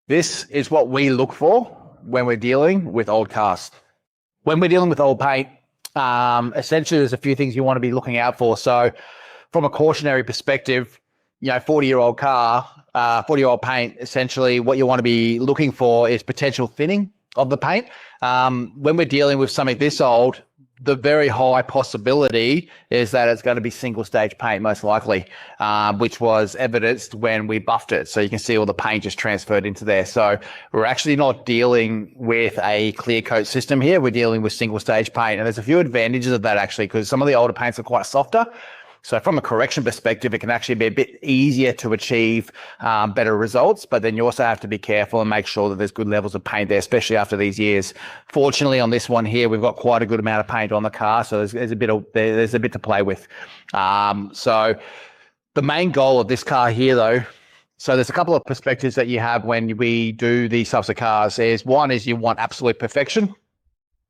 This is what we look for when we're dealing with old cars. When we're dealing with old paint, essentially there's a few things you want to be looking out for. So from a cautionary perspective, 40-year-old car, 40-year-old paint, essentially what you want to be looking for is potential thinning of the paint. When we're dealing with something this old, the very high possibility is that it's going to be single stage paint, most likely, which was evidenced when we buffed it. So you can see all the paint just transferred into there. So we're actually not dealing with a clear coat system here. We're dealing with single stage paint. And there's a few advantages of that actually, because some of the older paints are quite softer. So from a correction perspective, it can actually be a bit easier to achieve better results, but then you also have to be careful and make sure that there's good levels of paint there, especially after these years. Fortunately, on this one here, we've got quite a good amount of paint on the car, so there's a bit to play with. So the main goal of this car here, though, so there's a couple of perspectives that you have when we do these types of cars. One is you want absolute perfection,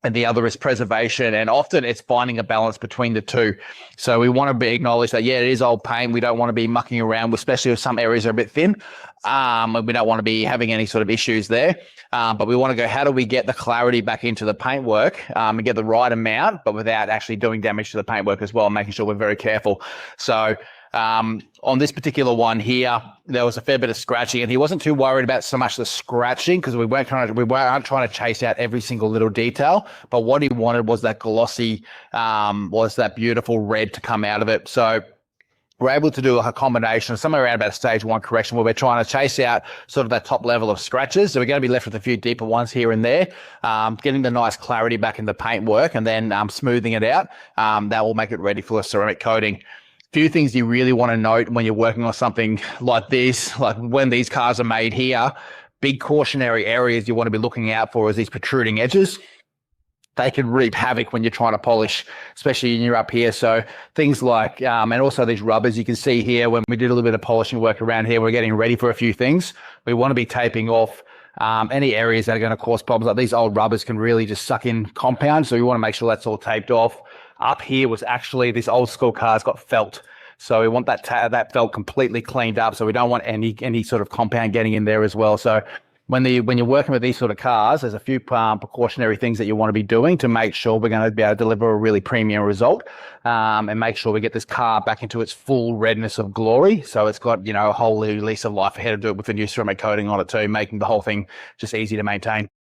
and the other is preservation. And often it's finding a balance between the two. So we want to acknowledge that, yeah, it is old paint. We don't want to be mucking around, especially if some areas are a bit thin. And we don't want to be having any sort of issues there. But we want to go, how do we get the clarity back into the paintwork and get the right amount, but without actually doing damage to the paintwork as well, making sure we're very careful. So on this particular one here, there was a fair bit of scratching, and he wasn't too worried about so much the scratching because we weren't trying to chase out every single little detail. But what he wanted was that glossy, was that beautiful red to come out of it. So we're able to do a combination of somewhere around about a stage 1 correction where we're trying to chase out sort of that top level of scratches. So we're going to be left with a few deeper ones here and there, getting the nice clarity back in the paintwork, and then smoothing it out. That will make it ready for a ceramic coating. Few things you really want to note when you're working on something like this, like when these cars are made here, big cautionary areas you want to be looking out for is these protruding edges. They can reap havoc when you're trying to polish, especially when you're up here. So things like, and also these rubbers you can see here, when we did a little bit of polishing work around here, we're getting ready for a few things. We want to be taping off any areas that are going to cause problems. Like these old rubbers can really just suck in compound. So we want to make sure that's all taped off. Up here was actually, this old school car's got felt. So we want that felt completely cleaned up. So we don't want any sort of compound getting in there as well. So when you're working with these sort of cars, there's a few precautionary things that you want to be doing to make sure we're going to be able to deliver a really premium result, and make sure we get this car back into its full redness of glory. So it's got, a whole new lease of life ahead of it with the new ceramic coating on it too, making the whole thing just easy to maintain.